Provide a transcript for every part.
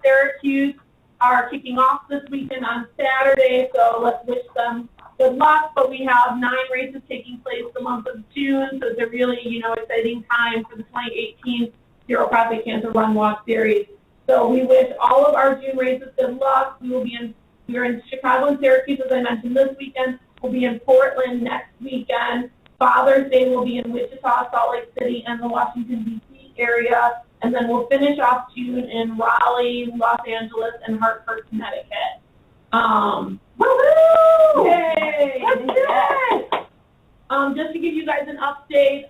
Syracuse are kicking off this weekend on Saturday, so let's wish them good luck. But we have 9 races taking place the month of June, so it's a really, exciting time for the 2018 Zero Prostate Cancer Run Walk Series. So we wish all of our June races good luck. We're in Chicago and Syracuse, as I mentioned, this weekend. We'll be in Portland next weekend. Father's Day will be in Wichita, Salt Lake City, and the Washington, D.C. area. And then we'll finish off June in Raleigh, Los Angeles, and Hartford, Connecticut. Woohoo! Yay! That's good! Just to give you guys an update,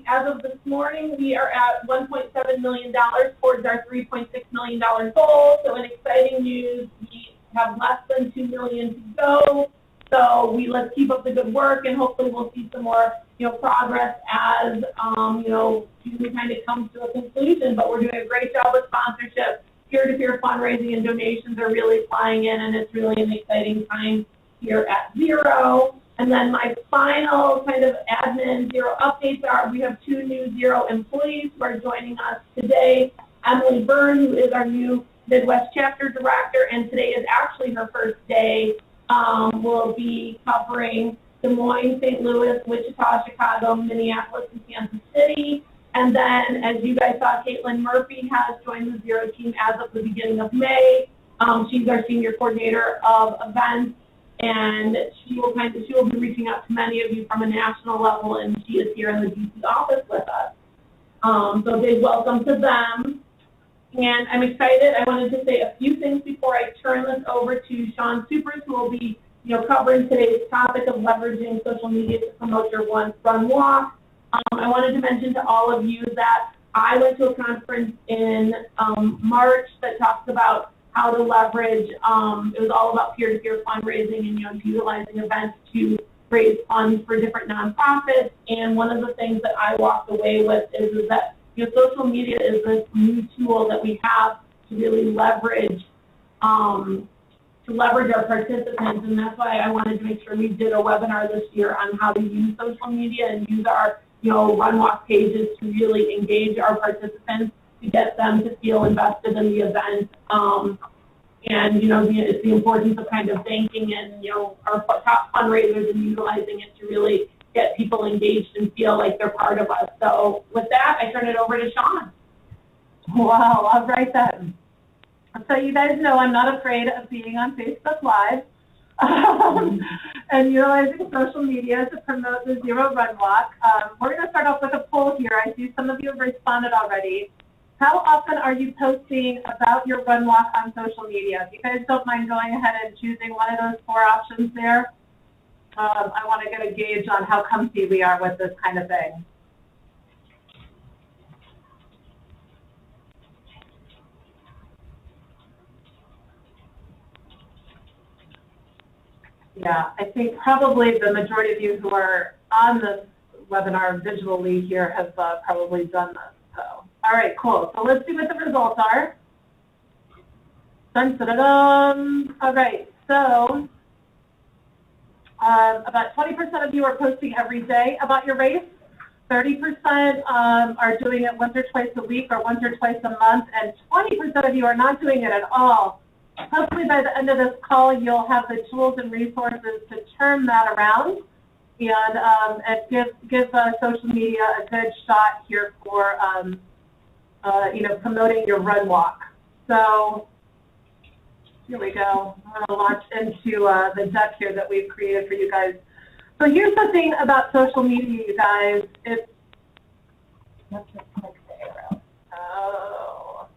as of this morning, we are at $1.7 million towards our $3.6 million goal. So in exciting news, we have less than $2 million to go. So let's keep up the good work, and hopefully we'll see some more, progress as, June kind of comes to a conclusion. But we're doing a great job with sponsorship. Peer-to-peer fundraising and donations are really flying in, and it's really an exciting time here at Zero. And then my final kind of admin Zero updates are we have 2 new Zero employees who are joining us today. Emily Byrne, who is our new Midwest chapter director, and today is actually her first day, will be covering Des Moines, St. Louis, Wichita, Chicago, Minneapolis, and Kansas City. And then, as you guys saw, Caitlin Murphy has joined the Zero team as of the beginning of May. She's our senior coordinator of events, and she will be reaching out to many of you from a national level, and she is here in the DC office with us. So big welcome to them. And I'm excited. I wanted to say a few things before I turn this over to Sean Supers, who will be, covering today's topic of leveraging social media to promote your Run Walk. I wanted to mention to all of you that I went to a conference in March that talks about how to leverage. It was all about peer-to-peer fundraising and utilizing events to raise funds for different nonprofits. And one of the things that I walked away with is that social media is this new tool that we have to really leverage our participants, and that's why I wanted to make sure we did a webinar this year on how to use social media and use our Run Walk pages to really engage our participants, to get them to feel invested in the event. And it's the importance of kind of thanking and our top fundraisers and utilizing it to really get people engaged and feel like they're part of us. So with that, I turn it over to Sean. Wow, all right then. So you guys know I'm not afraid of being on Facebook Live and utilizing social media to promote the Zero Run Walk. We're going to start off with a poll here. I see some of you have responded already. How often are you posting about your Run Walk on social media? If you guys don't mind going ahead and choosing one of those 4 options there, I want to get a gauge on how comfy we are with this kind of thing. Yeah, I think probably the majority of you who are on this webinar visually here have probably done this. So, all right, cool. So let's see what the results are. Dun, dun, dun, dun. All right, so about 20% of you are posting every day about your race. 30% are doing it once or twice a week or once or twice a month, and 20% of you are not doing it at all. Hopefully by the end of this call, you'll have the tools and resources to turn that around and give social media a good shot here for promoting your Run Walk. So here we go. I'm going to launch into the deck here that we've created for you guys. So here's the thing about social media, you guys. Let's just click the arrow. Oh,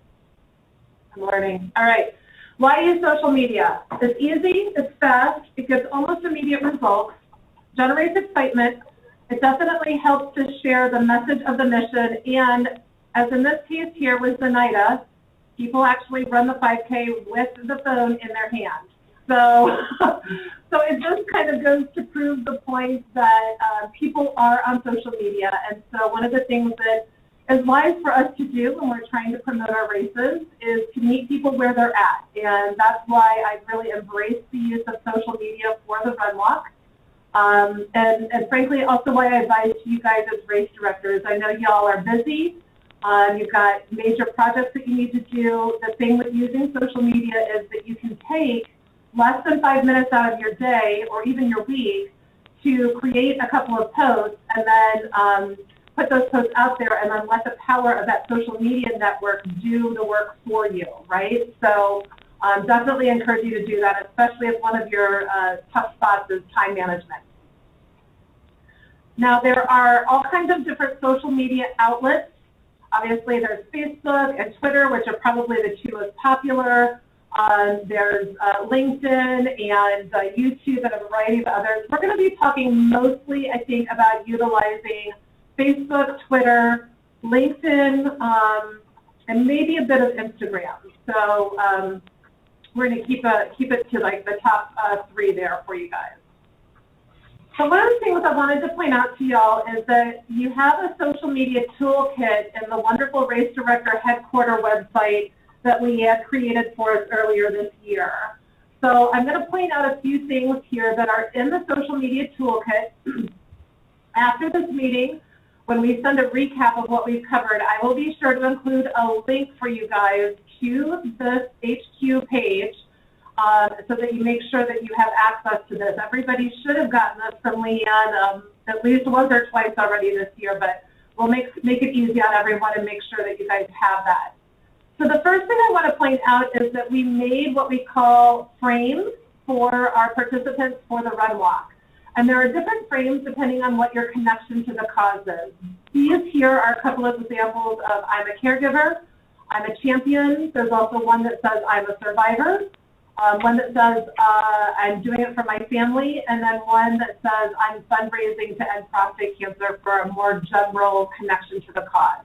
I'm learning. All right. Why use social media? It's easy, it's fast, it gives almost immediate results, generates excitement, it definitely helps to share the message of the mission, and as in this case here with Zenaida, people actually run the 5K with the phone in their hand. So it just kind of goes to prove the point that people are on social media, and so one of the things that is wise for us to do when we're trying to promote our races is to meet people where they're at. And that's why I've really embraced the use of social media for the Run Walk. And frankly, also why I advise to you guys as race directors. I know y'all are busy. You've got major projects that you need to do. The thing with using social media is that you can take less than 5 minutes out of your day or even your week to create a couple of posts and then put those posts out there and then let the power of that social media network do the work for you, right? So definitely encourage you to do that, especially if one of your tough spots is time management. Now, there are all kinds of different social media outlets. Obviously, there's Facebook and Twitter, which are probably the two most popular. There's LinkedIn and YouTube and a variety of others. We're going to be talking mostly, I think, about utilizing Facebook, Twitter, LinkedIn, and maybe a bit of Instagram. So we're going to keep it to like the top 3 there for you guys. So one of the things I wanted to point out to y'all is that you have a social media toolkit in the wonderful Race Director headquarter website that we had created for us earlier this year. So I'm going to point out a few things here that are in the social media toolkit. After this meeting, when we send a recap of what we've covered, I will be sure to include a link for you guys to this HQ page so that you make sure that you have access to this. Everybody should have gotten this from Leanne at least once or twice already this year, but we'll make it easy on everyone and make sure that you guys have that. So the first thing I want to point out is that we made what we call frames for our participants for the Run Walk. And there are different frames depending on what your connection to the cause is. These here are a couple of examples of I'm a caregiver, I'm a champion. There's also one that says I'm a survivor, one that says I'm doing it for my family, and then one that says I'm fundraising to end prostate cancer for a more general connection to the cause.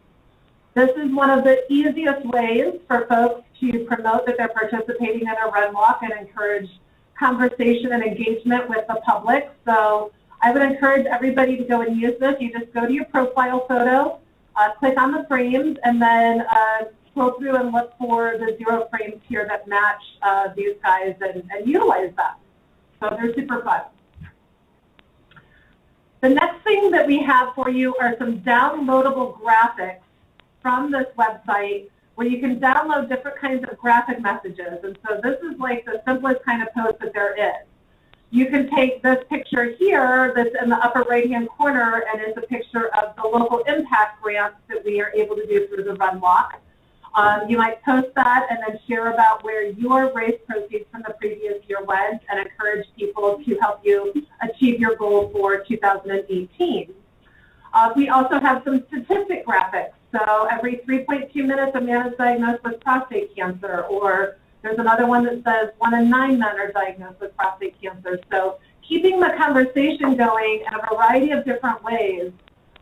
This is one of the easiest ways for folks to promote that they're participating in a Run Walk and encourage conversation and engagement with the public. So I would encourage everybody to go and use this. You just go to your profile photo, click on the frames, and then scroll through and look for the 0 frames here that match these guys and utilize them. So they're super fun. The next thing that we have for you are some downloadable graphics from this website where you can download different kinds of graphic messages. And so this is like the simplest kind of post that there is. You can take this picture here that's in the upper right-hand corner and is a picture of the local impact grants that we are able to do through the Run Walk. You might post that and then share about where your race proceeds from the previous year went and encourage people to help you achieve your goal for 2018. We also have some statistic graphics. So every 3.2 minutes, a man is diagnosed with prostate cancer, or there's another one that says 1 in 9 men are diagnosed with prostate cancer. So keeping the conversation going in a variety of different ways.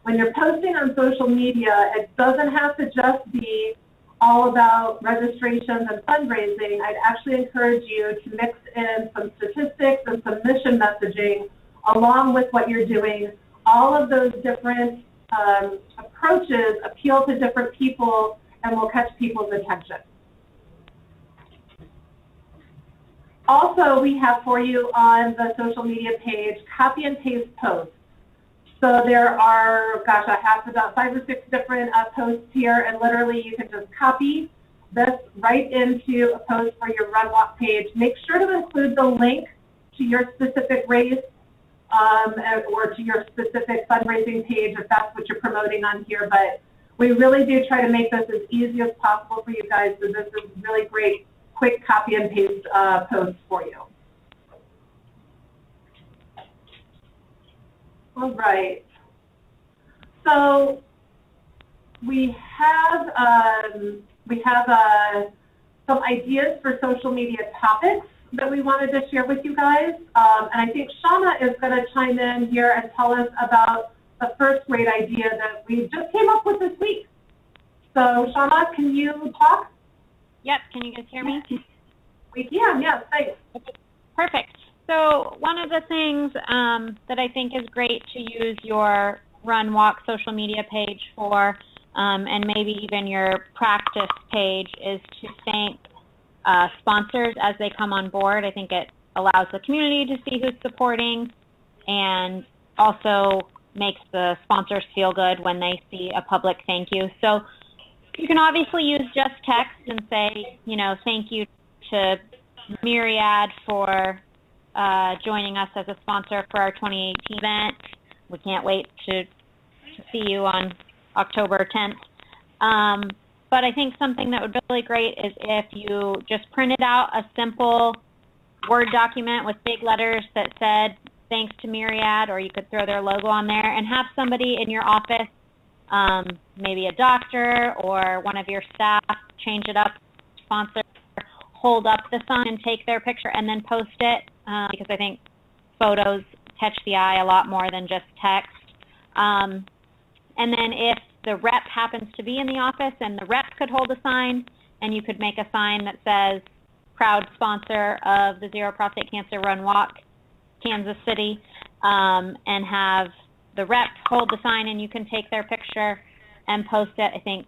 When you're posting on social media, it doesn't have to just be all about registrations and fundraising. I'd actually encourage you to mix in some statistics and some mission messaging along with what you're doing. All of those different approaches appeal to different people and will catch people's attention. Also, we have for you on the social media page copy and paste posts. So there are, gosh, I have about 5 or 6 different posts here, and literally you can just copy this right into a post for your Run Walk page. Make sure to include the link to your specific race or to your specific fundraising page if that's what you're promoting on here. But we really do try to make this as easy as possible for you guys, so this is really great, quick copy and paste posts for you. All right. So we have some ideas for social media topics that we wanted to share with you guys. And I think Shauna is going to chime in here and tell us about the first great idea that we just came up with this week. So Shauna, can you talk? Yep, can you guys hear me? We can, yes, thanks. Okay. Perfect. So one of the things that I think is great to use your Run Walk social media page for, and maybe even your practice page, is to thank sponsors as they come on board. I think it allows the community to see who's supporting and also makes the sponsors feel good when they see a public thank you. So You can obviously use just text and say, you know, thank you to Myriad for joining us as a sponsor for our 2018 event. We can't wait to see you on October 10th. But I think something that would be really great is if you just printed out a simple Word document with big letters that said, thanks to Myriad, or you could throw their logo on there, and have somebody in your office, maybe a doctor or one of your staff, change it up, sponsor, hold up the sign and take their picture and then post it, because I think photos catch the eye a lot more than just text. And then if the rep happens to be in the office, and the rep could hold a sign, and you could make a sign that says, proud sponsor of the Zero Prostate Cancer Run Walk, Kansas City, and have the rep hold the sign and you can take their picture and post it. I think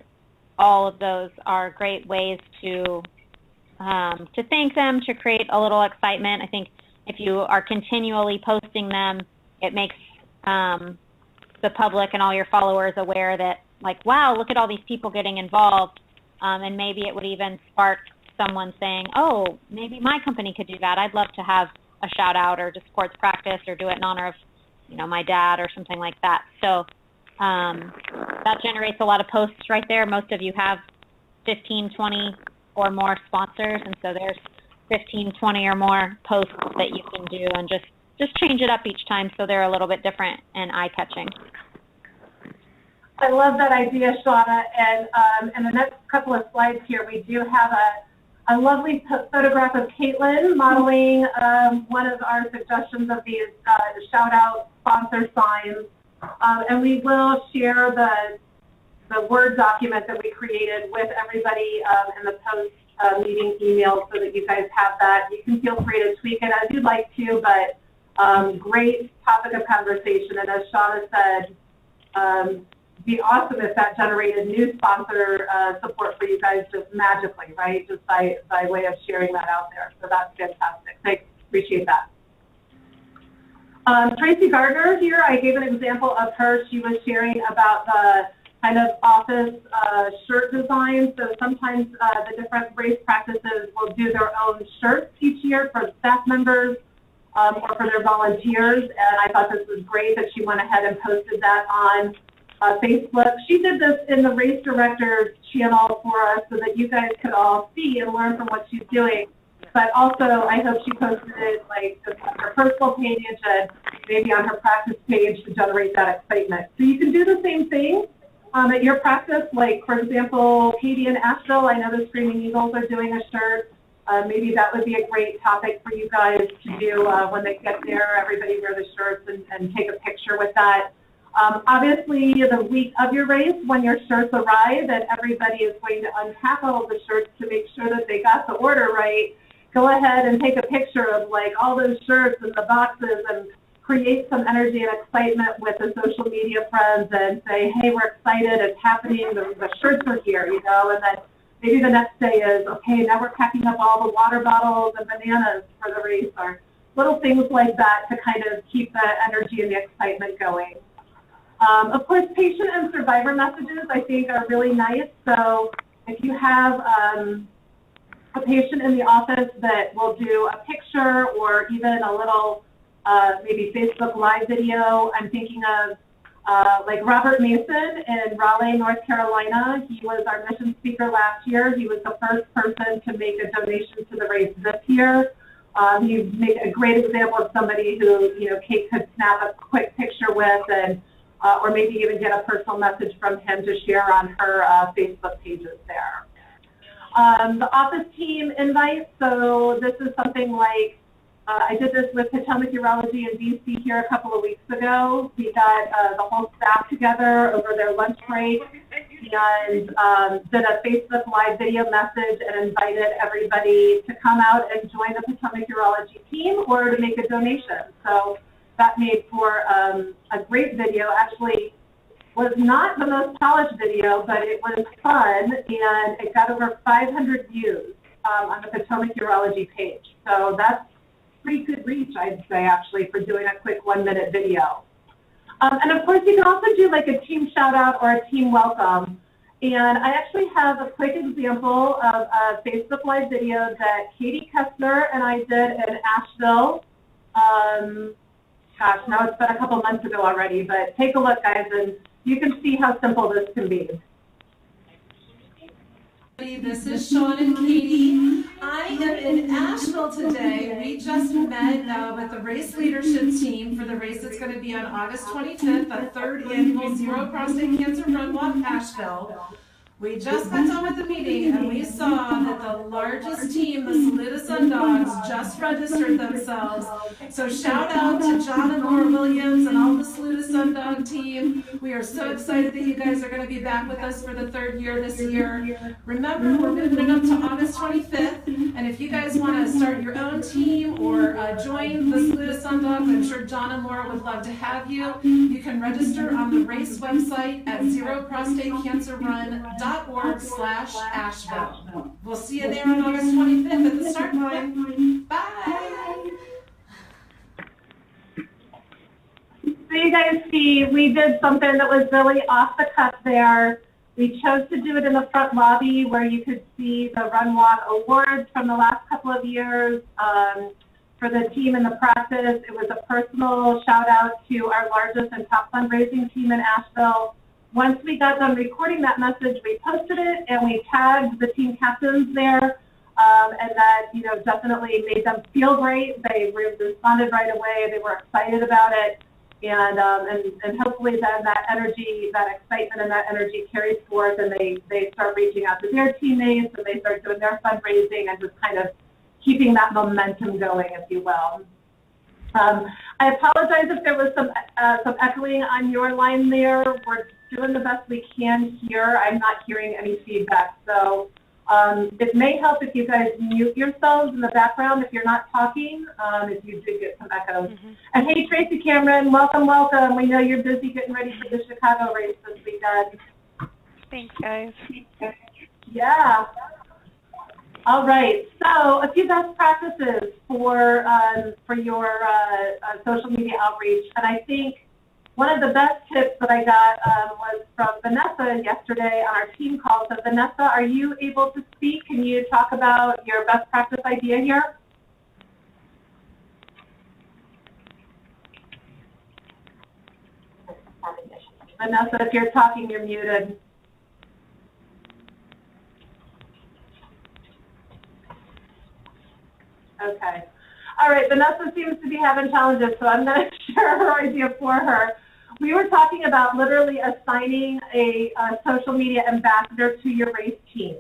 all of those are great ways to thank them, to create a little excitement. I think if you are continually posting them, it makes the public and all your followers aware that, like, wow, look at all these people getting involved, and maybe it would even spark someone saying, oh, maybe my company could do that. I'd love to have a shout out or just sports practice or do it in honor of, you know, my dad or something like that. So that generates a lot of posts right there. Most of you have 15, 20 or more sponsors, and so there's 15, 20 or more posts that you can do, and just change it up each time so they're a little bit different and eye-catching. I love that idea, Shauna, and in the next couple of slides here, we do have a lovely photograph of Caitlin modeling one of our suggestions of these shout-out sponsor signs, and we will share the Word document that we created with everybody in the post-meeting email so that you guys have that. You can feel free to tweak it as you'd like to, but great topic of conversation, and as Shauna said, be awesome if that generated new sponsor support for you guys just magically, right? Just by way of sharing that out there. So that's fantastic. Thanks, appreciate that. Tracy Gardner here, I gave an example of her. She was sharing about the kind of office shirt design. So sometimes the different race practices will do their own shirts each year for staff members or for their volunteers. And I thought this was great that she went ahead and posted that on Facebook. She did this in the race director's channel for us so that you guys could all see and learn from what she's doing. But also, I hope she posted it like just on her personal page and maybe on her practice page to generate that excitement. So you can do the same thing at your practice. Like, for example, Katie in Asheville, I know the Screaming Eagles are doing a shirt. Maybe that would be a great topic for you guys to do when they get there. Everybody wear the shirts and take a picture with that. Obviously, the week of your race, when your shirts arrive, and everybody is going to unpack all of the shirts to make sure that they got the order right, go ahead and take a picture of like all those shirts and the boxes and create some energy and excitement with the social media friends and say, hey, we're excited, it's happening, the shirts are here, you know, and then maybe the next day is, okay, now we're packing up all the water bottles and bananas for the race, or little things like that to kind of keep the energy and the excitement going. Of course, patient and survivor messages I think are really nice. So if you have a patient in the office that will do a picture or even a little maybe Facebook Live video, I'm thinking of like Robert Mason in Raleigh, North Carolina. He was our mission speaker last year. He was the first person to make a donation to the race this year. He made a great example of somebody who, you know, Kate could snap a quick picture with, and or maybe even get a personal message from him to share on her Facebook pages there. The office team invites, so this is something like, I did this with Potomac Urology in DC here a couple of weeks ago. We got the whole staff together over their lunch break and did a Facebook Live video message and invited everybody to come out and join the Potomac Urology team or to make a donation. So that made for a great video. Actually, was not the most polished video, but it was fun, and it got over 500 views on the Potomac Urology page. So that's pretty good reach, I'd say, actually, for doing a quick 1-minute video. And of course, you can also do like a team shout out or a team welcome. And I actually have a quick example of a Facebook Live video that Katie Kessler and I did in Asheville. Gosh, now it's been a couple months ago already, but take a look, guys, and you can see how simple this can be. This is Sean and Katie. I am in Asheville today. We just met with the race leadership team for the race that's going to be on August 25th, the third annual Zero Prostate Cancer Run Walk Asheville. We just got done with the meeting and we saw that the largest team, the Saluda Sundogs, just registered themselves. So shout out to John and Laura Williams and all the Saluda Sundog team. We are so excited that you guys are going to be back with us for the third year this year. Remember, we're moving it up to August 25th. And if you guys want to start your own team or join the Saluda Sundogs, I'm sure John and Laura would love to have you. You can register on the race website at zeroprostatecancerrun.org/Asheville. We'll see you there on August 25th at the start line. Bye. So you guys see, we did something that was really off the cuff there. We chose to do it in the front lobby where you could see the Run Walk awards from the last couple of years. For the team in the practice, it was a personal shout out to our largest and top fundraising team in Asheville. Once we got done recording that message, we posted it and we tagged the team captains there, and that, you know, definitely made them feel great. They responded right away. They were excited about it, and hopefully then that energy, that excitement, and that energy carries forth, and they start reaching out to their teammates and they start doing their fundraising and just kind of keeping that momentum going, if you will. I apologize if there was some echoing on your line there. We're doing the best we can here. I'm not hearing any feedback. So it may help if you guys mute yourselves in the background if you're not talking, if you did get some echoes. And hey, Tracy Cameron, welcome, welcome. We know you're busy getting ready for the Chicago race this weekend. Thanks, guys. Yeah. All right, so a few best practices for your social media outreach, and I think one of the best tips that I got was from Vanessa yesterday on our team call. So Vanessa, are you able to speak? Can you talk about your best practice idea here? Vanessa, if you're talking, you're muted. Okay. All right, Vanessa seems to be having challenges, so I'm going to share her idea for her. We were talking about literally assigning a social media ambassador to your race team.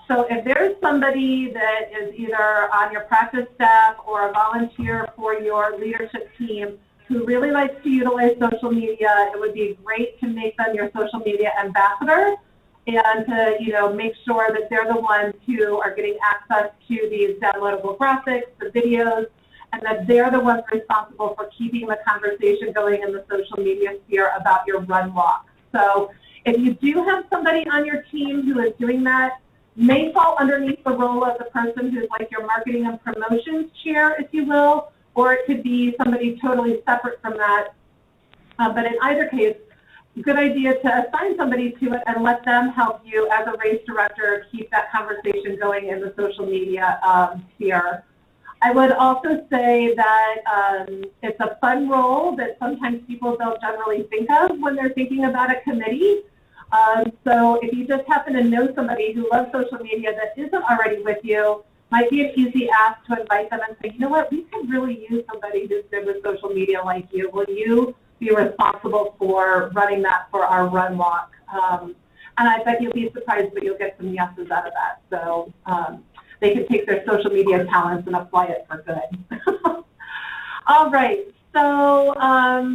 So if there's somebody that is either on your practice staff or a volunteer for your leadership team who really likes to utilize social media, it would be great to make them your social media ambassador, and to, you know, make sure that they're the ones who are getting access to these downloadable graphics, the videos, and that they're the ones responsible for keeping the conversation going in the social media sphere about your run walk. So if you do have somebody on your team who is doing that, may fall underneath the role of the person who's like your marketing and promotions chair, if you will, or it could be somebody totally separate from that. But in either case, good idea to assign somebody to it and let them help you as a race director keep that conversation going in the social media sphere. I would also say that it's a fun role that sometimes people don't generally think of when they're thinking about a committee. So if you just happen to know somebody who loves social media that isn't already with you, might be an easy ask to invite them and say, you know what, we could really use somebody who's good with social media like you. Will you be responsible for running that for our run walk? And I bet you'll be surprised, but you'll get some yeses out of that. So they can take their social media talents and apply it for good. All right. So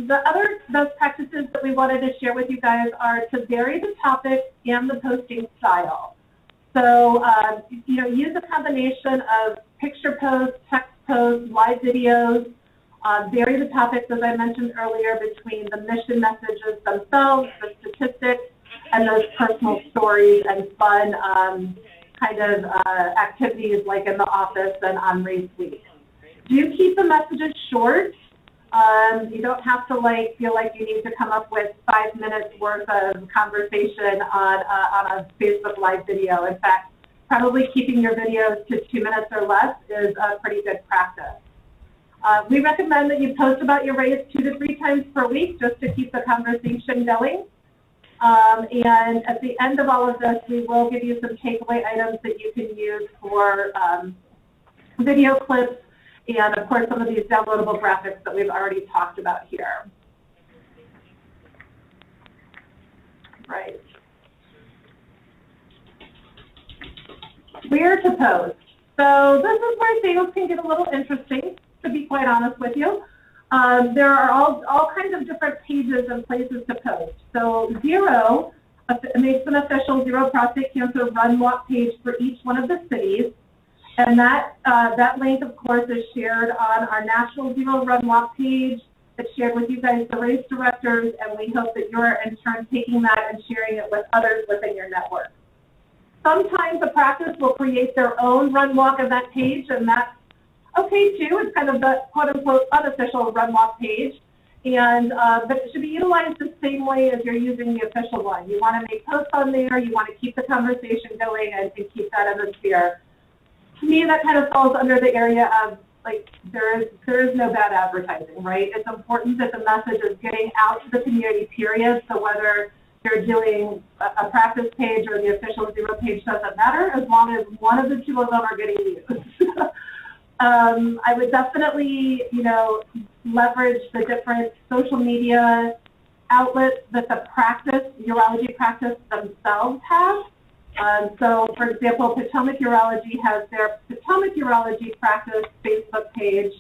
the other best practices that we wanted to share with you guys are to vary the topics and the posting style. So, you know, use a combination of picture posts, text posts, live videos. Vary the topics, as I mentioned earlier, between the mission messages themselves, the statistics, and those personal stories and fun kind of activities like in the office and on race week. Do keep the messages short. You don't have to feel like you need to come up with 5 minutes worth of conversation on a Facebook Live video. In fact, probably keeping your videos to 2 minutes or less is a pretty good practice. We recommend that you post about your race 2 to 3 times per week just to keep the conversation going. And at the end of all of this, we will give you some takeaway items that you can use for video clips and, of course, some of these downloadable graphics that we've already talked about here. Right. Where to post. So this is where things can get a little interesting, to be quite honest with you. There are all kinds of different pages and places to post. So Zero makes an official Zero Prostate Cancer Run Walk page for each one of the cities. And that link, of course, is shared on our National Zero Run Walk page. It's shared with you guys, the race directors, and we hope that you're in turn taking that and sharing it with others within your network. Sometimes the practice will create their own Run Walk event page, and that's okay too. It's kind of the quote-unquote unofficial Run Walk page, and but it should be utilized the same way as you're using the official one. You want to make posts on there. You want to keep the conversation going and keep that atmosphere. To me, that kind of falls under the area of there is no bad advertising, right? It's important that the message is getting out to the community, period. So whether you're doing a practice page or the official Zero page doesn't matter, as long as one of the two of them are getting used. I would definitely, leverage the different social media outlets that the urology practice themselves have. So, for example, Potomac Urology has their Potomac Urology Practice Facebook page,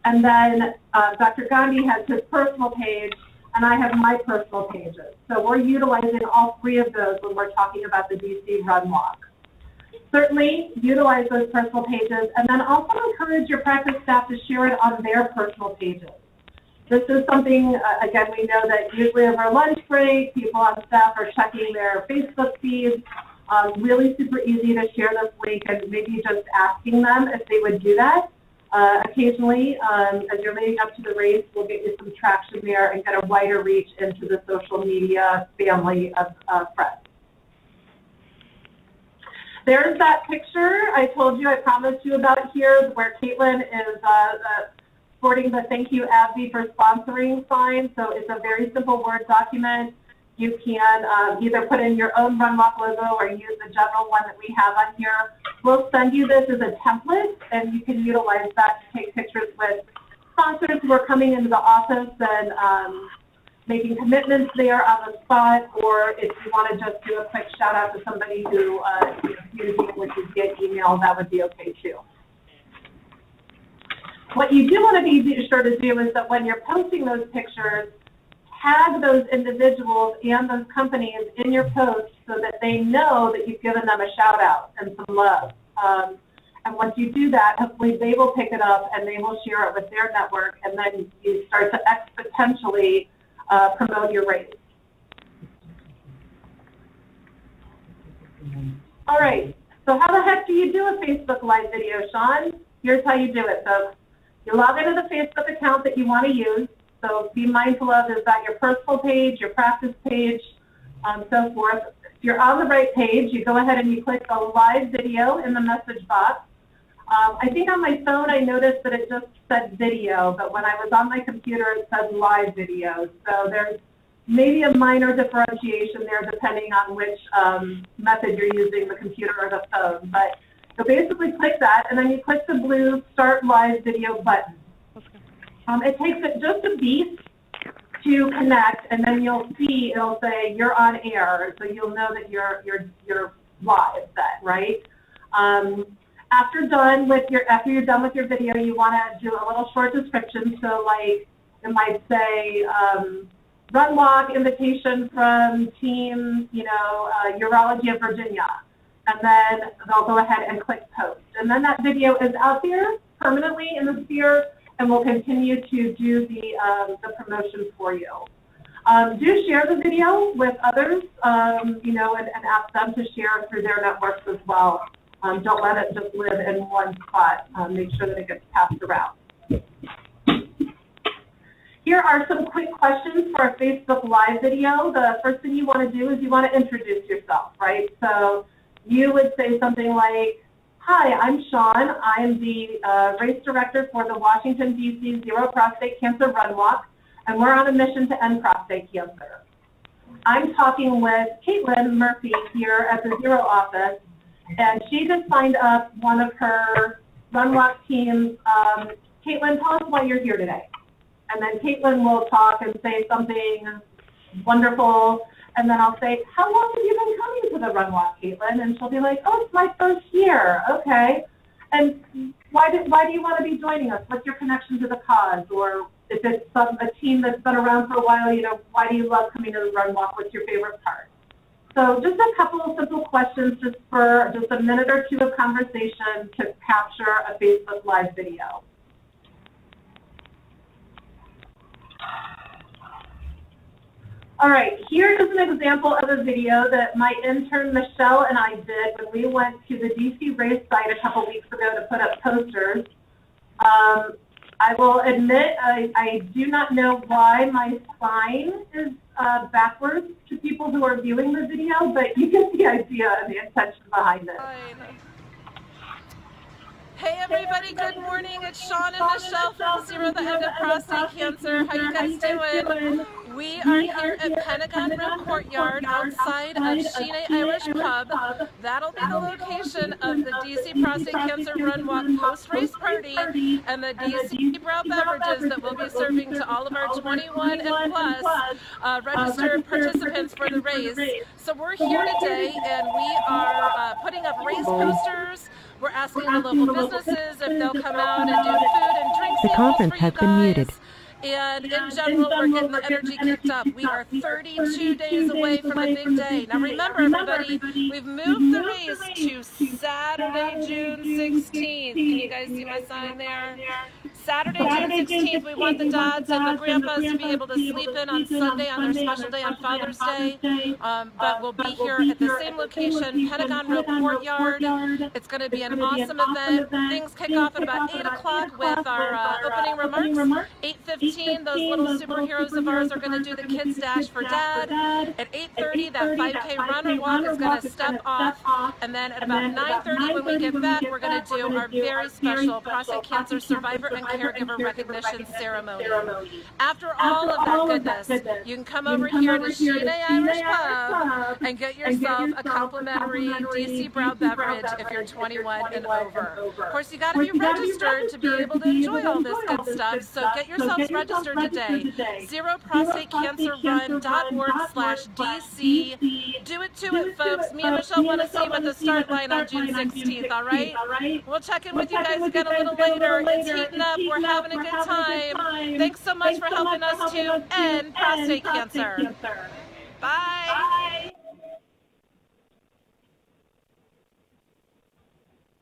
and then Dr. Gandhi has his personal page, and I have my personal pages. So we're utilizing all 3 of those when we're talking about the DC Run Walk. Certainly utilize those personal pages, and then also encourage your practice staff to share it on their personal pages. This is something, again, we know that usually over lunch break, people on staff are checking their Facebook feeds. Really super easy to share this link and maybe just asking them if they would do that. Occasionally, as you're leading up to the race, we'll get you some traction there and get a wider reach into the social media family of friends. There's that picture I promised you about here, where Caitlin is sporting the "Thank you, AbbVie, for sponsoring" sign. So it's a very simple Word document. You can either put in your own Run Walk logo or use the general one that we have on here. We'll send you this as a template, and you can utilize that to take pictures with sponsors who are coming into the office and making commitments there on the spot, or if you want to just do a quick shout out to somebody who communicates with you via email, that would be okay too. What you do want to be sure to do is that when you're posting those pictures, tag those individuals and those companies in your post so that they know that you've given them a shout out and some love. And once you do that, hopefully they will pick it up and they will share it with their network, and then you start to exponentially promote your race. All right, so how the heck do you do a Facebook Live video, Sean? Here's how you do it, folks. You log into the Facebook account that you want to use. So be mindful of, is that your personal page, your practice page, so forth. If you're on the right page, you go ahead and you click the live video in the message box. I think on my phone I noticed that it just said video, but when I was on my computer it said live video. So there's maybe a minor differentiation there depending on which method you're using, the computer or the phone. But so basically click that, and then you click the blue Start Live Video button. It takes it just a beat to connect, and then you'll see it'll say you're on air, so you'll know that you're live then, right? After you're done with your video, you want to do a little short description. So like it might say Run Walk invitation from team, Urology of Virginia, and then they'll go ahead and click post, and then that video is out there permanently in the sphere, and we'll continue to do the promotion for you. Do share the video with others, and ask them to share through their networks as well. Don't let it just live in one spot. Make sure that it gets passed around. Here are some quick questions for a Facebook Live video. The first thing you want to do is you want to introduce yourself, right? So you would say something like, hi, I'm Sean. I'm the race director for the Washington, D.C. Zero Prostate Cancer Run Walk, and we're on a mission to end prostate cancer. I'm talking with Caitlin Murphy here at the Zero office, and she just signed up one of her Run Walk teams. Caitlin, tell us why you're here today. And then Caitlin will talk and say something wonderful, and then I'll say, how long have you been coming to the Run Walk, Caitlin? And she'll be like, oh, it's my first year. Okay. And why do you want to be joining us? What's your connection to the cause? Or if it's a team that's been around for a while, you know, why do you love coming to the Run Walk? What's your favorite part? So just a couple of simple questions just for just a minute or two of conversation to capture a Facebook Live video. All right, here is an example of a video that my intern Michelle and I did when we went to the DC race site a couple weeks ago to put up posters. I will admit I do not know why my sign is backwards to people who are viewing the video, but you get the idea and the intention behind it. Hey everybody, good morning. It's Sean and Michelle from Zero the End of Prostate Cancer. How you guys doing? We are here at Pentagon Road Courtyard outside of Sheena Irish Pub. That'll be the location of the DC Prostate Cancer Run Walk post-race party and the DC Brow beverages that we'll be serving to all of our 21 and plus registered participants for the race. So we're here today and we are putting up race posters. We're asking the local businesses if they'll come out and do food and drink The conference has been muted. And in general, we're getting the energy kicked up. We are 32 days away from a big day. Now remember, everybody, we've moved the race to Saturday, June 16th. Can you guys see my sign there? Saturday, June 16th, we want the dads and the grandpas to be able to sleep in on Sunday on their special day on Father's Day. But we'll be here at the same location, Pentagon Road Courtyard. It's going to be an awesome event. Things kick off at about 8 o'clock with our opening remarks. 8:15, those little superheroes of ours are going to do the Kids Dash for Dad. At 8:30, that 5K run or walk is going to step off. And then at about 9:30, when we get back, we're going to do our very special prostate cancer survivor and caregiver recognition ceremony. After all of that goodness, you can come over here to Sheena Irish Pub and get yourself a complimentary DC Brow beverage if you're 21 and over. Of course, you got to be registered to be able to enjoy all this good stuff, so get yourselves registered today. ZeroProstateCancerRun.org/DC. Do it to it, folks. Me and Michelle want to see you at the start line on June 16th, all right? We'll check in with you guys again a little later. It's heating up. We're having a good time. Thanks so much for helping us to end prostate cancer. Bye.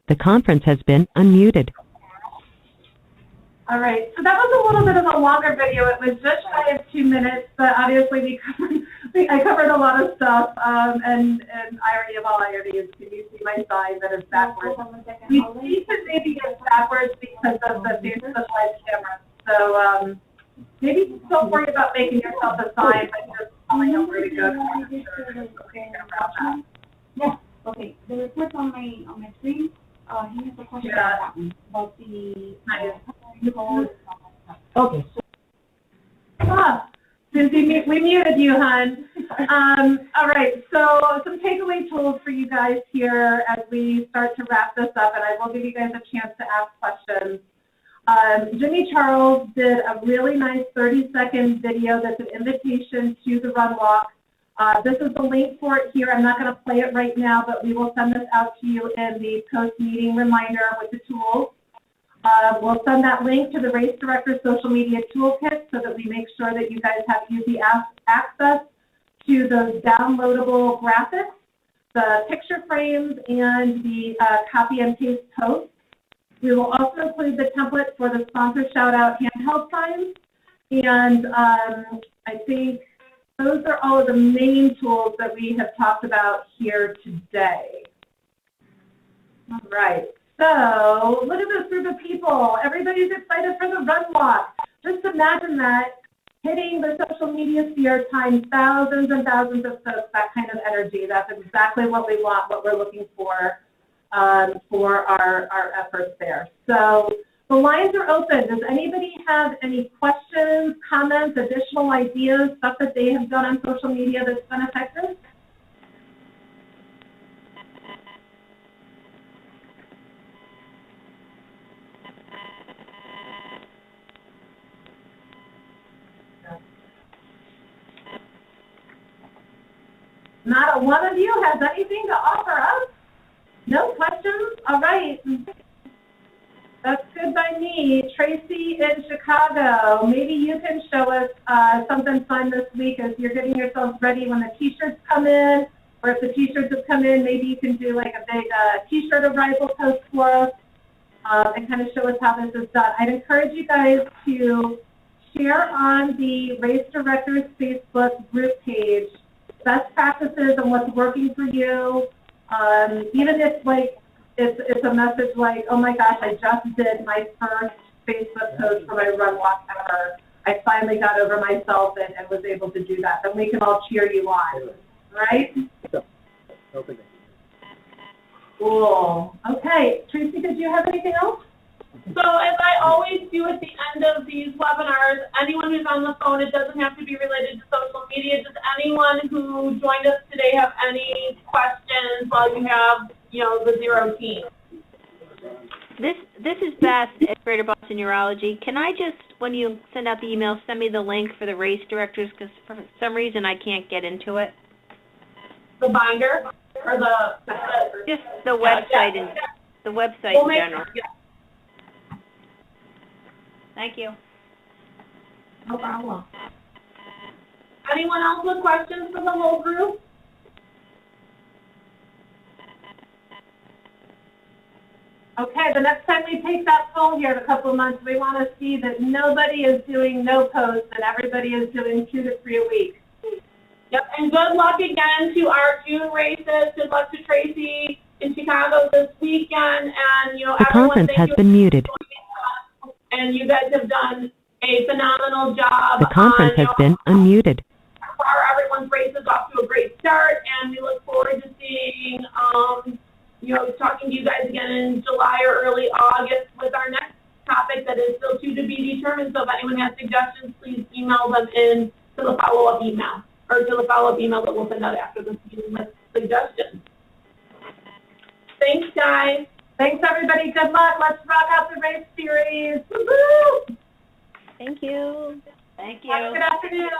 The conference has been unmuted. All right, so that was a little bit of a longer video. It was just shy of 2 minutes, but obviously I covered a lot of stuff, and irony of all ironies, can you see my sign that is backwards? You see that maybe it's backwards because of the Facebook Live camera. So maybe don't worry about making yourself a sign, but just telling them where to go to make sure there's something around that. Yeah, okay. The report on my screen, he has a question about that one, about the code. Okay. Susie, we muted you, hon. All right, so some takeaway tools for you guys here as we start to wrap this up, and I will give you guys a chance to ask questions. Jimmy Charles did a really nice 30-second video that's an invitation to the Run Walk. This is the link for it here. I'm not going to play it right now, but we will send this out to you in the post-meeting reminder with the tools. We'll send that link to the Race Director Social Media Toolkit so that we make sure that you guys have easy access to those downloadable graphics, the picture frames, and the copy and paste posts. We will also include the template for the sponsor shout-out handheld signs. And I think those are all of the main tools that we have talked about here today. All right. So look at this group of people. Everybody's excited for the Run Walk. Just imagine that hitting the social media sphere times thousands and thousands of posts, that kind of energy. That's exactly what we want, what we're looking for our efforts there. So the lines are open. Does anybody have any questions, comments, additional ideas, stuff that they have done on social media that's been effective? Not a one of you has anything to offer us? No questions? All right. That's good by me. Tracy in Chicago, maybe you can show us something fun this week as you're getting yourselves ready when the t-shirts come in, or if the t-shirts have come in, maybe you can do like a big t-shirt arrival post for us and kind of show us how this is done. I'd encourage you guys to share on the Race Directors Facebook group page best practices and what's working for you. Even if like it's a message like, oh my gosh, I just did my first Facebook post for my run walk ever. I finally got over myself and was able to do that. Then we can all cheer you on, right? Cool. Okay, Tracy, did you have anything else? So as I always do at the end of these webinars, anyone who's on the phone, it doesn't have to be related to social media. Does anyone who joined us today have any questions while you have, the Zero team? This is Beth at Greater Boston Urology. Can I just, when you send out the email, send me the link for the race directors, because for some reason I can't get into it. The binder or just the website and the website in general. Thank you. No problem. Anyone else with questions for the whole group? Okay, the next time we take that poll here in a couple of months, we want to see that nobody is doing no posts and everybody is doing 2 to 3 a week. Yep, and good luck again to our June races. Good luck to Tracy in Chicago this weekend, and The conference has been muted. And you guys have done a phenomenal job. The conference has been unmuted. Everyone's race is off to a great start, and we look forward to seeing, talking to you guys again in July or early August with our next topic that is still to be determined. So if anyone has suggestions, please email them in to the follow-up email, or to the follow-up email that we'll send out after this meeting with suggestions. Thanks, guys. Thanks, everybody. Good luck. Let's rock out the race series. Woo-hoo! Thank you. Thank you. Have a good afternoon.